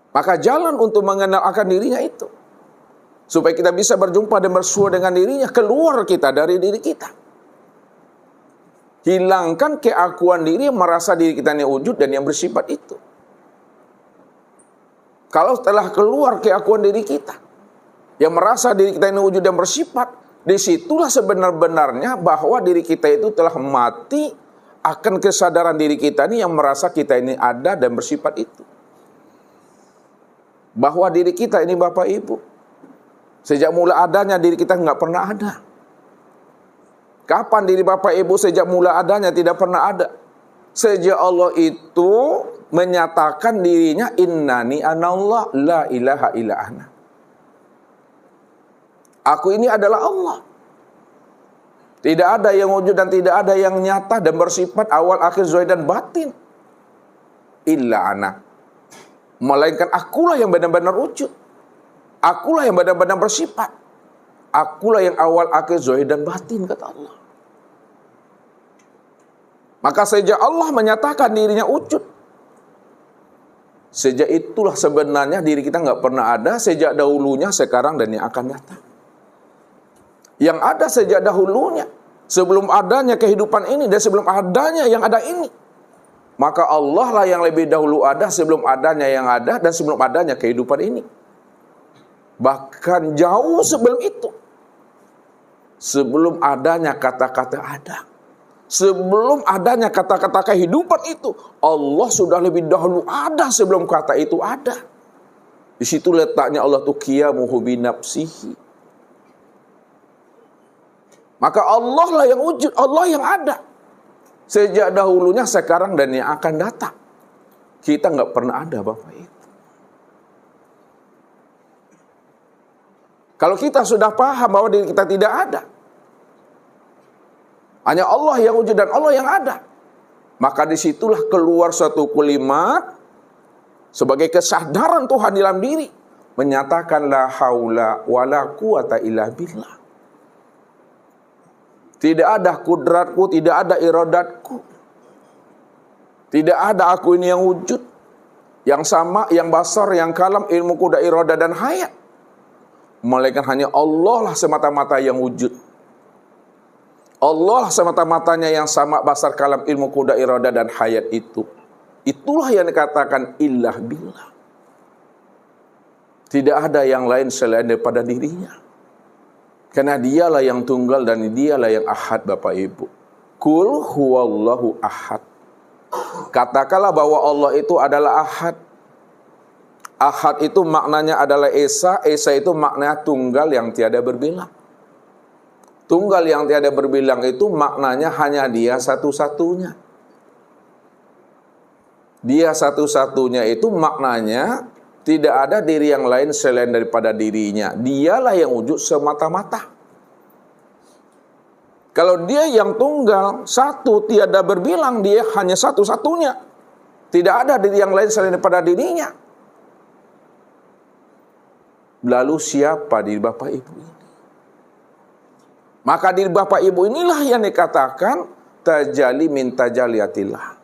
Maka jalan untuk mengenal akan dirinya itu, supaya kita bisa berjumpa dan bersua dengan dirinya, keluar kita dari diri kita. Hilangkan keakuan diri yang merasa diri kita ini wujud dan yang bersifat itu. Kalau telah keluar keakuan diri kita, yang merasa diri kita ini wujud dan bersifat, disitulah sebenar-benarnya bahwa diri kita itu telah mati akan kesadaran diri kita ini yang merasa kita ini ada dan bersifat itu. Bahwa diri kita ini Bapak Ibu, sejak mula adanya diri kita nggak pernah ada. Kapan diri Bapak Ibu sejak mula adanya tidak pernah ada? Sejak Allah itu menyatakan dirinya innani anallah la ilaha illa ana. Aku ini adalah Allah. Tidak ada yang wujud dan tidak ada yang nyata dan bersifat awal akhir zahir dan batin. Illa ana. Melainkan akulah yang benar-benar wujud. Akulah yang benar-benar bersifat. Akulah yang awal akhir zahir dan batin, kata Allah. Maka sejak Allah menyatakan dirinya wujud, sejak itulah sebenarnya diri kita nggak pernah ada, sejak dahulunya, sekarang, dan yang akan datang. Yang ada sejak dahulunya, sebelum adanya kehidupan ini dan sebelum adanya yang ada ini. Maka Allah lah yang lebih dahulu ada sebelum adanya yang ada dan sebelum adanya kehidupan ini. Bahkan jauh sebelum itu. Sebelum adanya kata-kata ada. Sebelum adanya kata-kata kehidupan itu, Allah sudah lebih dahulu ada sebelum kata itu ada. Di situ letaknya Allah tuh qiyamuhu binafsihi. Maka Allah lah yang wujud, Allah yang ada. Sejak dahulunya, sekarang, dan yang akan datang. Kita nggak pernah ada Bapak Ibu. Kalau kita sudah paham bahwa diri kita tidak ada, hanya Allah yang wujud dan Allah yang ada, maka disitulah keluar suatu kalimat sebagai kesadaran Tuhan dalam diri, menyatakan la haula wala quwata illa billah. Tidak ada kudratku, tidak ada iradatku. Tidak ada aku ini yang wujud, yang sama, yang basar, yang kalam, ilmu kuda, iradah, dan hayat. Melainkan hanya Allah lah semata-mata yang wujud. Allah lah semata-matanya yang sama, basar, kalam, ilmu kuda, iradah, dan hayat itu. Itulah yang dikatakan illah billah. Tidak ada yang lain selain daripada dirinya. Karena dialah yang tunggal dan dialah yang ahad Bapak Ibu. Qul huwallahu ahad. Katakanlah bahwa Allah itu adalah ahad. Ahad itu maknanya adalah esa. Esa itu maknanya tunggal yang tiada berbilang. Tunggal yang tiada berbilang itu maknanya hanya dia satu-satunya. Dia satu-satunya itu maknanya tidak ada diri yang lain selain daripada dirinya. Dialah yang wujud semata-mata. Kalau dia yang tunggal, satu, tiada berbilang, dia hanya satu-satunya. Tidak ada diri yang lain selain daripada dirinya. Lalu siapa diri Bapak Ibu ini? Maka diri Bapak Ibu inilah yang dikatakan tajalli min tajaliyatillah.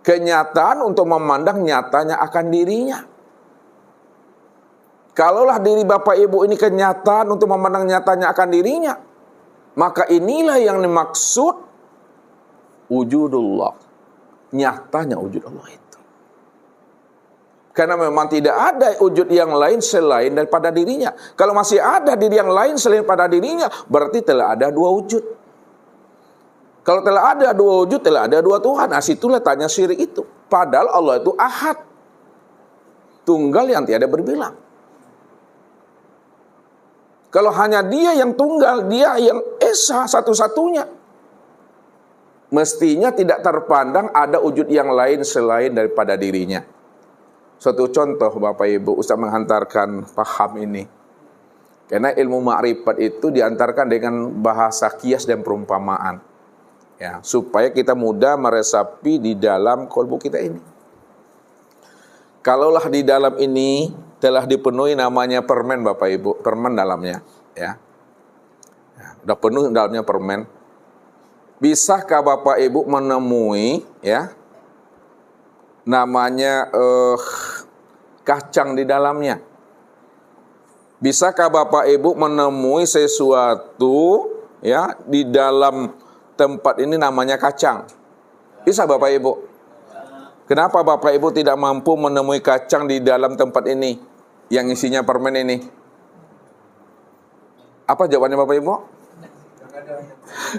Kenyataan untuk memandang nyatanya akan dirinya. Kalaulah diri Bapak Ibu ini kenyataan untuk memandang nyatanya akan dirinya, maka inilah yang dimaksud wujudullah. Nyatanya wujud Allah itu. Karena memang tidak ada wujud yang lain selain daripada dirinya. Kalau masih ada diri yang lain selain pada dirinya, berarti telah ada dua wujud. Kalau telah ada dua wujud, telah ada dua Tuhan. Nah, situlah tanya syirik itu. Padahal Allah itu ahad. Tunggal yang tiada berbilang. Kalau hanya dia yang tunggal, dia yang esa satu-satunya, mestinya tidak terpandang ada wujud yang lain selain daripada dirinya. Suatu contoh Bapak Ibu, Ustaz menghantarkan paham ini. Karena ilmu ma'rifat itu diantarkan dengan bahasa kias dan perumpamaan. Ya, supaya kita mudah meresapi di dalam kolbu kita ini. Kalaulah di dalam ini telah dipenuhi namanya permen Bapak Ibu, permen dalamnya, ya. Udah penuh dalamnya permen. Bisakah Bapak Ibu menemui, ya, namanya kacang di dalamnya. Bisakah Bapak Ibu menemui sesuatu ya di dalam tempat ini namanya kacang? Bisa Bapak Ibu? Kenapa Bapak Ibu tidak mampu menemui kacang di dalam tempat ini yang isinya permen ini? Apa jawabannya Bapak Ibu?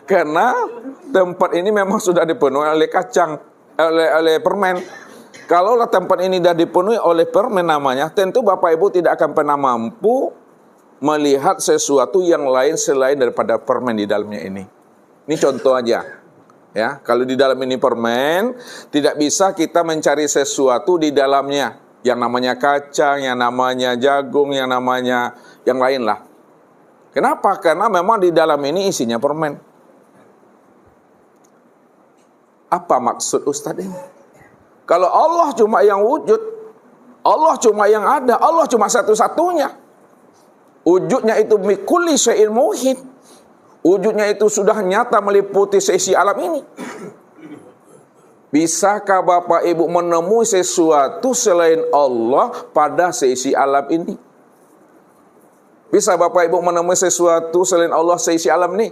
Karena tempat ini memang sudah dipenuhi oleh kacang, oleh permen. Kalaulah tempat ini sudah dipenuhi oleh permen namanya, tentu Bapak Ibu tidak akan pernah mampu melihat sesuatu yang lain selain daripada permen di dalamnya ini. Ini contoh aja. Ya, kalau di dalam ini permen, tidak bisa kita mencari sesuatu di dalamnya. Yang namanya kacang, yang namanya jagung, yang namanya yang lain lah. Kenapa? Karena memang di dalam ini isinya permen. Apa maksud Ustadz ini? Kalau Allah cuma yang wujud, Allah cuma yang ada, Allah cuma satu-satunya. Wujudnya itu mikulli syai'in muhit. Wujudnya itu sudah nyata meliputi seisi alam ini. Bisakah Bapak Ibu menemui sesuatu selain Allah pada seisi alam ini? Bisa Bapak Ibu menemui sesuatu selain Allah seisi alam ini?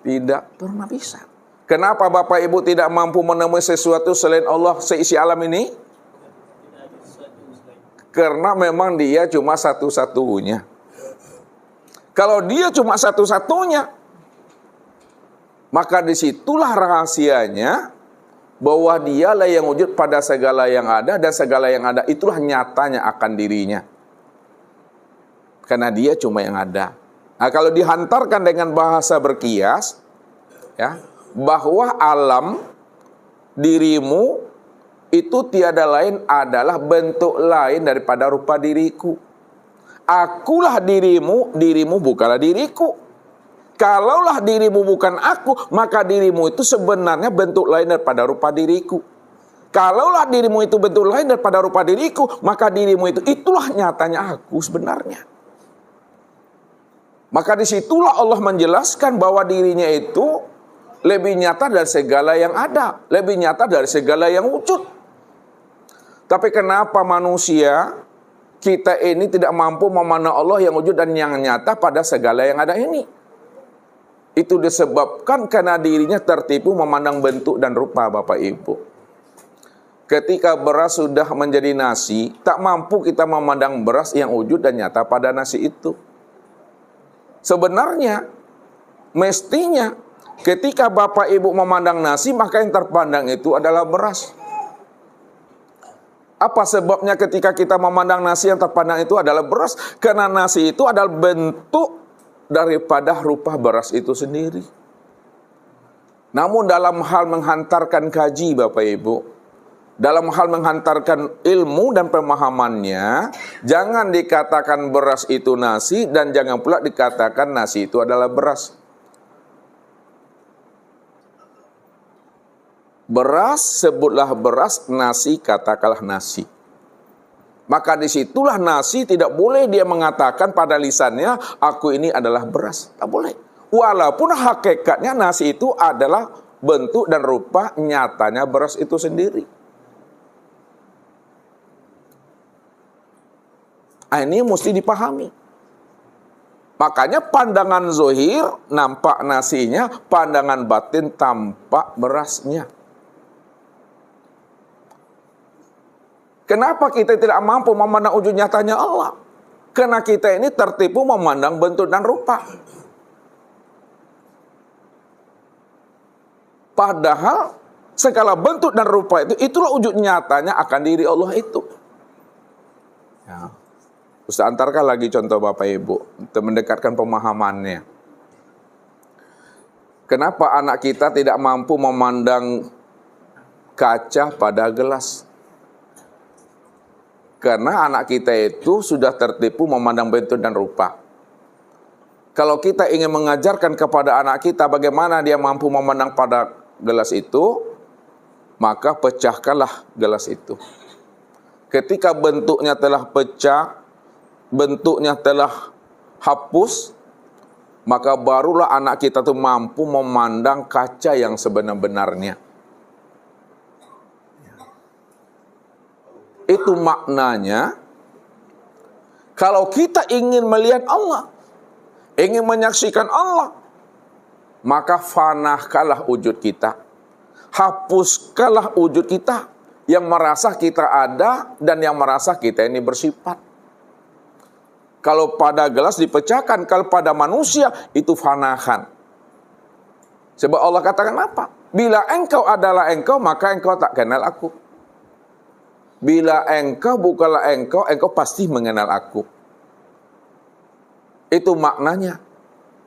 Tidak pernah bisa. Kenapa Bapak Ibu tidak mampu menemui sesuatu selain Allah seisi alam ini? Karena memang dia cuma satu-satunya. Kalau dia cuma satu-satunya, maka disitulah rahasianya bahwa dialah yang wujud pada segala yang ada, dan segala yang ada itulah nyatanya akan dirinya. Karena dia cuma yang ada. Nah, kalau dihantarkan dengan bahasa berkias, ya, bahwa alam dirimu itu tiada lain adalah bentuk lain daripada rupa diriku. Akulah dirimu, dirimu bukanlah diriku. Kalaulah dirimu bukan aku, maka dirimu itu sebenarnya bentuk lain daripada rupa diriku. Kalaulah dirimu itu bentuk lain daripada rupa diriku, maka dirimu itu itulah nyatanya aku sebenarnya. Maka disitulah Allah menjelaskan bahwa dirinya itu lebih nyata dari segala yang ada, lebih nyata dari segala yang wujud. Tapi kenapa manusia kita ini tidak mampu memandang Allah yang wujud dan yang nyata pada segala yang ada ini? Itu disebabkan karena dirinya tertipu memandang bentuk dan rupa Bapak Ibu. Ketika beras sudah menjadi nasi, tak mampu kita memandang beras yang wujud dan nyata pada nasi itu. Sebenarnya, mestinya ketika Bapak Ibu memandang nasi, maka yang terpandang itu adalah beras. Apa sebabnya ketika kita memandang nasi yang terpandang itu adalah beras? Karena nasi itu adalah bentuk daripada rupa beras itu sendiri. Namun dalam hal menghantarkan kaji Bapak Ibu, dalam hal menghantarkan ilmu dan pemahamannya, jangan dikatakan beras itu nasi dan jangan pula dikatakan nasi itu adalah beras. Beras, sebutlah beras, nasi, katakanlah nasi. Maka disitulah nasi tidak boleh dia mengatakan pada lisannya, aku ini adalah beras. Tak boleh. Walaupun hakikatnya nasi itu adalah bentuk dan rupa nyatanya beras itu sendiri. Ini mesti dipahami. Makanya pandangan zohir nampak nasinya, pandangan batin tampak berasnya. Kenapa kita tidak mampu memandang wujud nyatanya Allah? Karena kita ini tertipu memandang bentuk dan rupa. Padahal segala bentuk dan rupa itu, itulah wujud nyatanya akan diri Allah itu. Ya. Ustaz antarkan lagi contoh Bapak Ibu untuk mendekatkan pemahamannya. Kenapa anak kita tidak mampu memandang kaca pada gelas? Karena anak kita itu sudah tertipu memandang bentuk dan rupa. Kalau kita ingin mengajarkan kepada anak kita bagaimana dia mampu memandang pada gelas itu, maka pecahkanlah gelas itu. Ketika bentuknya telah pecah, bentuknya telah hapus, maka barulah anak kita itu mampu memandang kaca yang sebenar-benarnya. Itu maknanya, kalau kita ingin melihat Allah, ingin menyaksikan Allah, maka fanahkanlah wujud kita. Hapuskanlah wujud kita yang merasa kita ada dan yang merasa kita ini bersifat. Kalau pada gelas dipecahkan, kalau pada manusia itu fanahan. Sebab Allah katakan apa? Bila engkau adalah engkau, maka engkau tak kenal aku. Bila engkau bukanlah engkau, engkau pasti mengenal aku. Itu maknanya.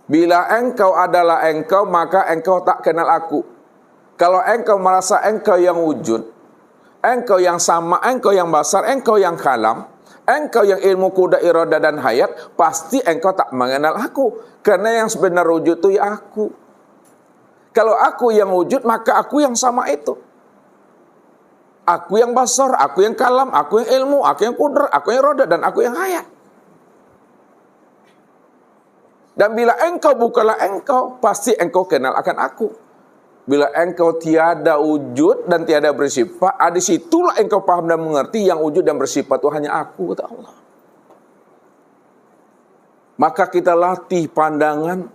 Bila engkau adalah engkau, maka engkau tak kenal aku. Kalau engkau merasa engkau yang wujud, engkau yang sama, engkau yang basar, engkau yang kalam, engkau yang ilmu kuda, iradah dan hayat, pasti engkau tak mengenal aku. Karena yang sebenar wujud itu ya aku. Kalau aku yang wujud, maka aku yang sama itu. Aku yang basar, aku yang kalam, aku yang ilmu, aku yang kudra, aku yang roda, dan aku yang hayat. Dan bila engkau bukanlah engkau, pasti engkau kenal akan aku. Bila engkau tiada wujud dan tiada bersifat, di situlah engkau paham dan mengerti yang wujud dan bersifat itu hanya aku, kata Allah. Maka kita latih pandangan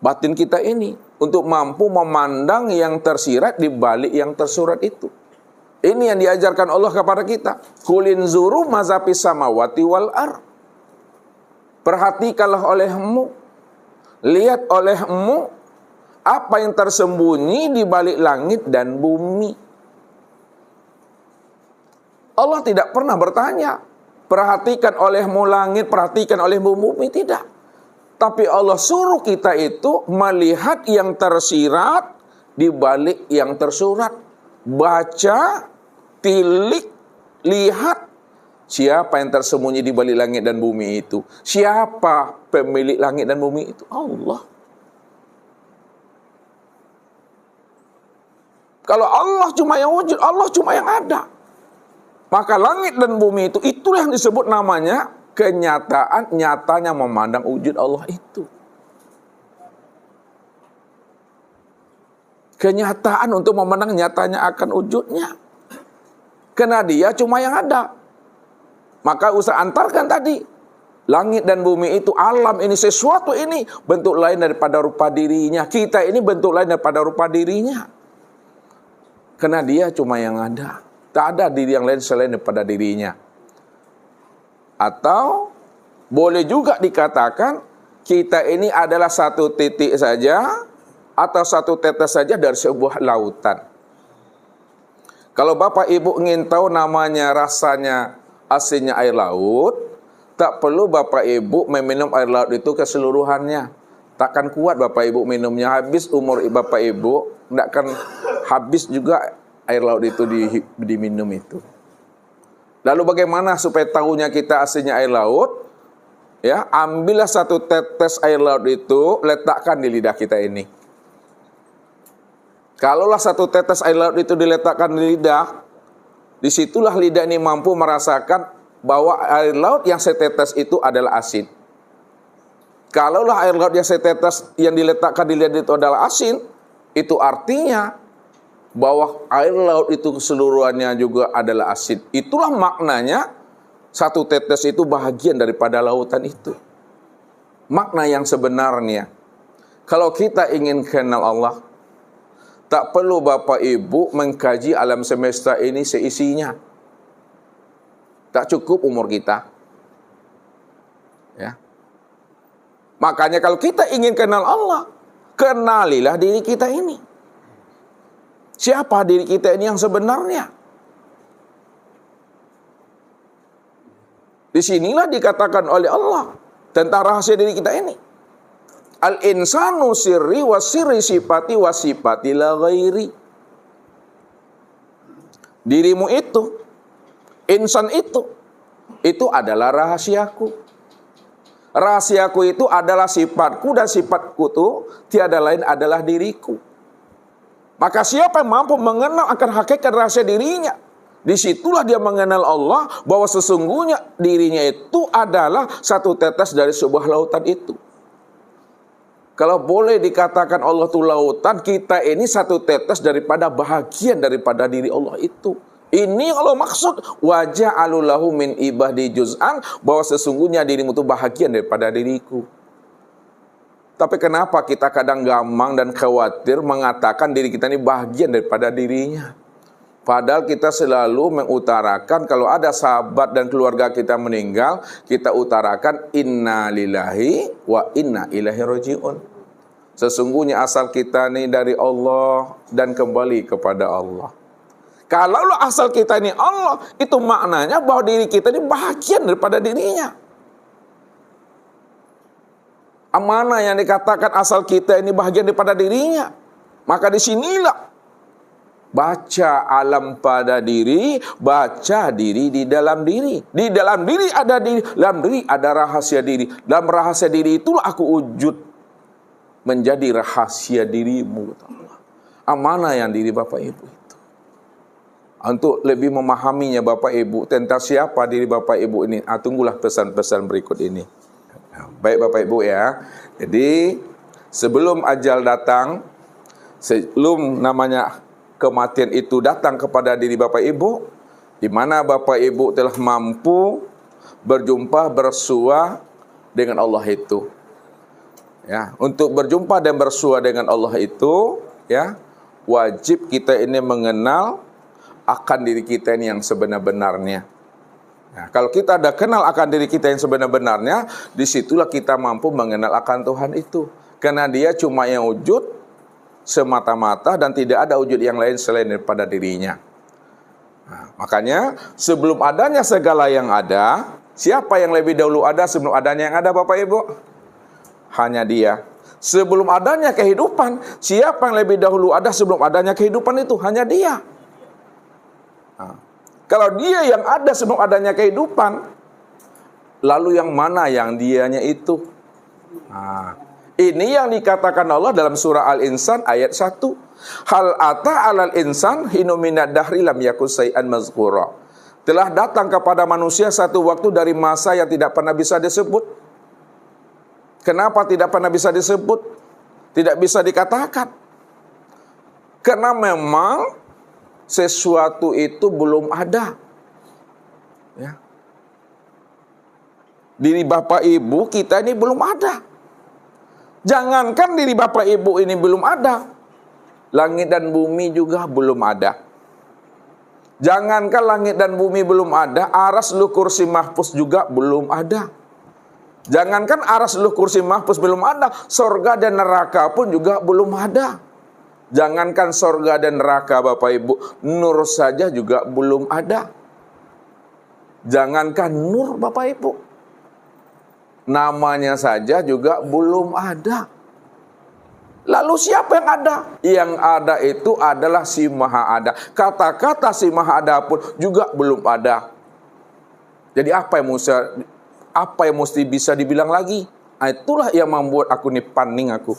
batin kita ini untuk mampu memandang yang tersirat di balik yang tersurat itu. Ini yang diajarkan Allah kepada kita. Kulin zuru mazapis samawati wal ar. Perhatikanlah olehmu, lihat olehmu apa yang tersembunyi di balik langit dan bumi. Allah tidak pernah bertanya, perhatikan olehmu langit, perhatikan olehmu bumi, tidak. Tapi Allah suruh kita itu melihat yang tersirat di balik yang tersurat. Baca, tilik, lihat siapa yang tersembunyi di balik langit dan bumi itu. Siapa pemilik langit dan bumi itu? Allah. Kalau Allah cuma yang wujud, Allah cuma yang ada. Maka langit dan bumi itu, itulah yang disebut namanya kenyataan nyatanya memandang wujud Allah itu. Kenyataan untuk memandang nyatanya akan wujudnya. Karena dia cuma yang ada. Maka usah antarkan tadi. Langit dan bumi itu, alam ini, sesuatu ini bentuk lain daripada rupa dirinya. Kita ini bentuk lain daripada rupa dirinya. Karena dia cuma yang ada. Tak ada diri yang lain selain daripada dirinya. Atau boleh juga dikatakan kita ini adalah satu titik saja atau satu tetes saja dari sebuah lautan. Kalau Bapak Ibu ingin tahu namanya, rasanya, asinnya air laut, tak perlu Bapak Ibu meminum air laut itu keseluruhannya. Takkan kuat Bapak Ibu minumnya, habis umur Bapak Ibu, tidak akan habis juga air laut itu diminum itu. Lalu bagaimana supaya tahunya kita asinnya air laut? Ya, ambillah satu tetes air laut itu, letakkan di lidah kita ini. Kalaulah satu tetes air laut itu diletakkan di lidah, disitulah lidah ini mampu merasakan bahwa air laut yang setetes itu adalah asin. Kalaulah air laut yang setetes yang diletakkan di lidah itu adalah asin, itu artinya bahwa air laut itu keseluruhannya juga adalah asin. Itulah maknanya satu tetes itu bahagian daripada lautan itu. Makna yang sebenarnya. Kalau kita ingin kenal Allah, tak perlu Bapak Ibu mengkaji alam semesta ini seisinya. Tak cukup umur kita. Ya. Makanya kalau kita ingin kenal Allah, kenalilah diri kita ini. Siapa diri kita ini yang sebenarnya? Disinilah dikatakan oleh Allah tentang rahasia diri kita ini. Al-insanu sirri wa sirri sifati wa sifati la ghairi. Dirimu itu, insan itu adalah rahasiaku. Rahasiaku itu adalah sifatku dan sifatku itu tiada lain adalah diriku. Maka siapa yang mampu mengenal akan hakikat rahasia dirinya, disitulah dia mengenal Allah, bahwa sesungguhnya dirinya itu adalah satu tetes dari sebuah lautan itu. Kalau boleh dikatakan Allah itu lautan, kita ini satu tetes daripada bahagian daripada diri Allah itu. Ini kalau maksud wajah alulahu min ibadi juz'an, bahwa sesungguhnya dirimu itu bahagian daripada diriku. Tapi kenapa kita kadang gamang dan khawatir mengatakan diri kita ini bahagian daripada dirinya? Padahal kita selalu mengutarakan kalau ada sahabat dan keluarga kita meninggal, kita utarakan inna lillahi wa inna ilaihi raji'un. Sesungguhnya asal kita ini dari Allah dan kembali kepada Allah. Kalau asal kita ini Allah, itu maknanya bahwa diri kita ini bahagian daripada dirinya. Mana yang dikatakan asal kita ini bahagian daripada dirinya? Maka disinilah baca alam pada diri, baca diri di dalam diri. Di dalam diri ada diri, dalam diri ada rahasia diri. Dalam rahasia diri itulah aku wujud menjadi rahasia dirimu. Mana yang diri Bapak Ibu itu? Untuk lebih memahaminya Bapak Ibu tentang siapa diri Bapak Ibu ini, tunggulah pesan-pesan berikut ini. Baik Bapak Ibu ya. Jadi sebelum ajal datang, sebelum namanya kematian itu datang kepada diri Bapak Ibu, di mana Bapak Ibu telah mampu berjumpa bersua dengan Allah itu. Ya, untuk berjumpa dan bersua dengan Allah itu, ya, wajib kita ini mengenal akan diri kita ini yang sebenar-benarnya. Nah, kalau kita ada kenal akan diri kita yang sebenar-benarnya, disitulah kita mampu mengenal akan Tuhan itu. Karena dia cuma yang wujud semata-mata dan tidak ada wujud yang lain selain daripada dirinya. Nah, makanya sebelum adanya segala yang ada, siapa yang lebih dahulu ada sebelum adanya yang ada Bapak Ibu? Hanya dia. Sebelum adanya kehidupan, siapa yang lebih dahulu ada sebelum adanya kehidupan itu? Hanya dia. Nah, kalau dia yang ada sebelum adanya kehidupan, lalu yang mana yang dianya itu? Nah, ini yang dikatakan Allah dalam surah Al-Insan ayat 1. Hal ata alal insan hinu minad dahri lam yakun syai'an mazkura. Telah datang kepada manusia satu waktu dari masa yang tidak pernah bisa disebut. Kenapa tidak pernah bisa disebut? Tidak bisa dikatakan. Karena memang sesuatu itu belum ada. Ya. Diri Bapak Ibu kita ini belum ada. Jangankan diri Bapak Ibu ini belum ada, langit dan bumi juga belum ada. Jangankan langit dan bumi belum ada, aras lu kursi mahfuz juga belum ada. Jangankan aras lu kursi mahfuz belum ada, sorga dan neraka pun juga belum ada. Jangankan sorga dan neraka Bapak Ibu, nur saja juga belum ada. Jangankan nur Bapak Ibu, namanya saja juga belum ada. Lalu siapa yang ada? Yang ada itu adalah si Maha Ada. Kata-kata si Maha Ada pun juga belum ada. Jadi apa yang mesti bisa dibilang lagi? Itulah yang membuat aku nih paning aku.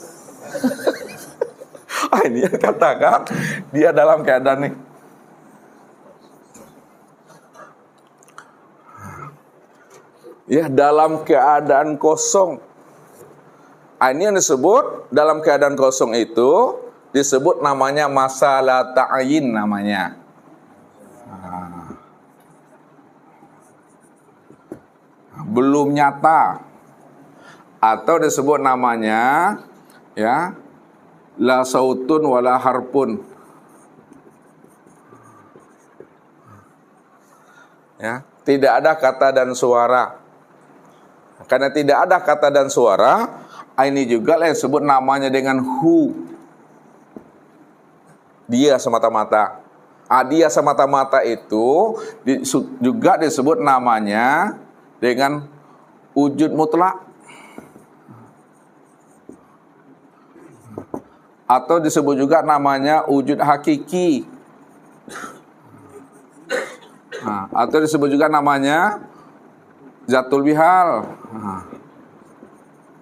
Ini yang katakan dia dalam keadaan nih. Ya, dalam keadaan kosong. Ini yang disebut dalam keadaan kosong itu disebut namanya masalah ta'yin namanya. Belum nyata. Atau disebut namanya ya la sautun wala harpun. Ya, tidak ada kata dan suara. Karena tidak ada kata dan suara, ini juga yang disebut namanya dengan hu. Dia semata-mata. Dia semata-mata itu juga disebut namanya dengan wujud mutlak. Atau disebut juga namanya wujud hakiki. Atau disebut juga namanya zatul bihal.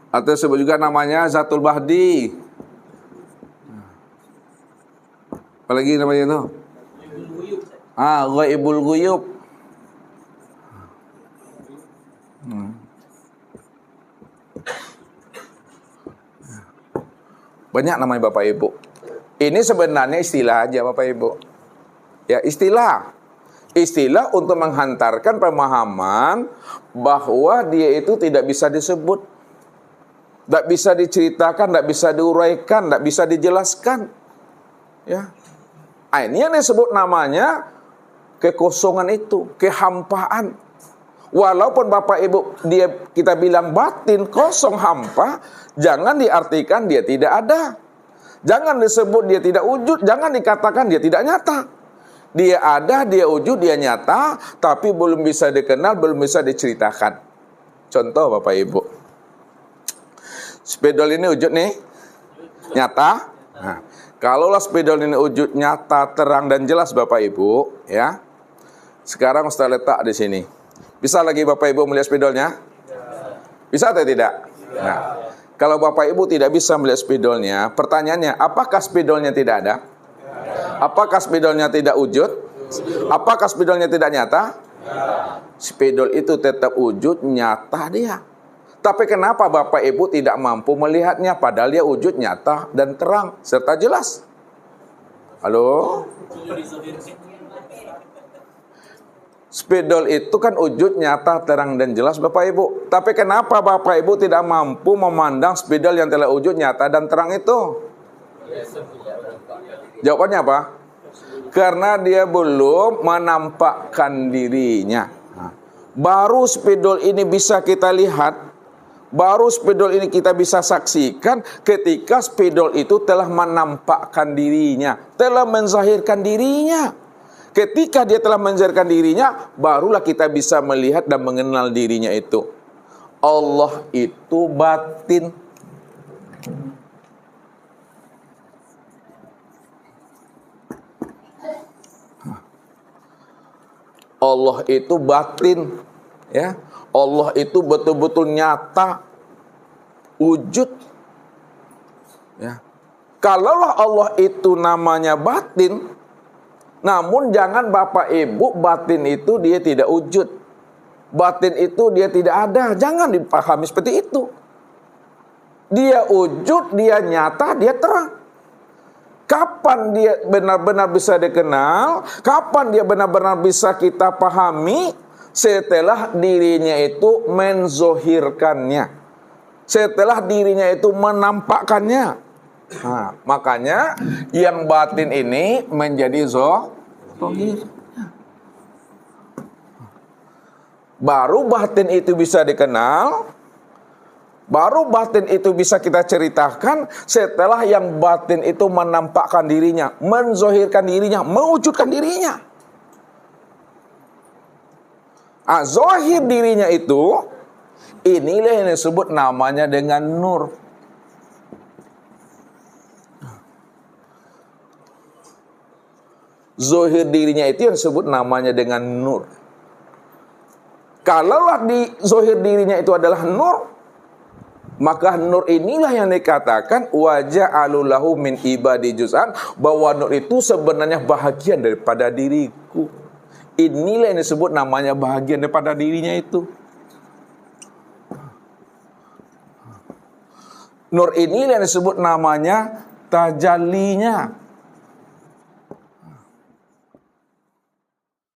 Atau disebut juga namanya zatul bahdi. Apalagi namanya itu? Ghaibul ghuyub. Banyak namanya Bapak Ibu. Ini sebenarnya istilah aja Bapak Ibu. Ya, istilah. Istilah untuk menghantarkan pemahaman bahwa dia itu tidak bisa disebut, tidak bisa diceritakan, tidak bisa diuraikan, tidak bisa dijelaskan. Ya, ini yang disebut namanya kekosongan itu, kehampaan. Walaupun Bapak Ibu kita bilang batin, kosong, hampa, jangan diartikan dia tidak ada. Jangan disebut dia tidak wujud, jangan dikatakan dia tidak nyata. Dia ada, dia wujud, dia nyata, tapi belum bisa dikenal, belum bisa diceritakan. Contoh Bapak Ibu, spidol ini wujud nih, nyata. Nah, kalaulah spidol ini wujud, nyata, terang dan jelas Bapak Ibu, ya. Sekarang Ustaz letak di sini. Bisa lagi Bapak Ibu melihat spidolnya? Bisa atau tidak? Nah, kalau Bapak Ibu tidak bisa melihat spidolnya, pertanyaannya, apakah spidolnya tidak ada? Apakah spidolnya tidak wujud? Apakah spidolnya tidak nyata? Spidol itu tetap wujud, nyata dia. Tapi kenapa Bapak Ibu tidak mampu melihatnya padahal dia wujud, nyata dan terang serta jelas? Halo? Spidol itu kan wujud, nyata, terang dan jelas Bapak Ibu. Tapi kenapa Bapak Ibu tidak mampu memandang spidol yang telah wujud, nyata dan terang itu? Jawabannya apa? Karena dia belum menampakkan dirinya. Baru spidol ini bisa kita lihat, baru spidol ini kita bisa saksikan ketika spidol itu telah menampakkan dirinya, telah menzahirkan dirinya. Ketika dia telah menzahirkan dirinya, barulah kita bisa melihat dan mengenal dirinya itu. Allah itu batin. Allah itu batin, ya. Allah itu betul-betul nyata, wujud. Ya. Kalaulah Allah itu namanya batin, namun jangan Bapak Ibu batin itu dia tidak wujud, batin itu dia tidak ada. Jangan dipahami seperti itu. Dia wujud, dia nyata, dia terang. Kapan dia benar-benar bisa dikenal? Kapan dia benar-benar bisa kita pahami? Setelah dirinya itu menzohirkannya, setelah dirinya itu menampakkannya. Nah, makanya yang batin ini menjadi zohir. Baru batin itu bisa dikenal, baru batin itu bisa kita ceritakan setelah yang batin itu menampakkan dirinya, menzohirkan dirinya, mewujudkan dirinya. Zohir dirinya itu, inilah yang disebut namanya dengan nur. Zohir dirinya itu yang disebut namanya dengan nur. Kalaulah di zohir dirinya itu adalah nur, maka nur inilah yang dikatakan waja'alu lahu min ibadi juz'an, bahwa nur itu sebenarnya bahagian daripada diriku. Inilah yang disebut namanya bahagian daripada dirinya itu. Nur inilah yang disebut namanya tajallinya.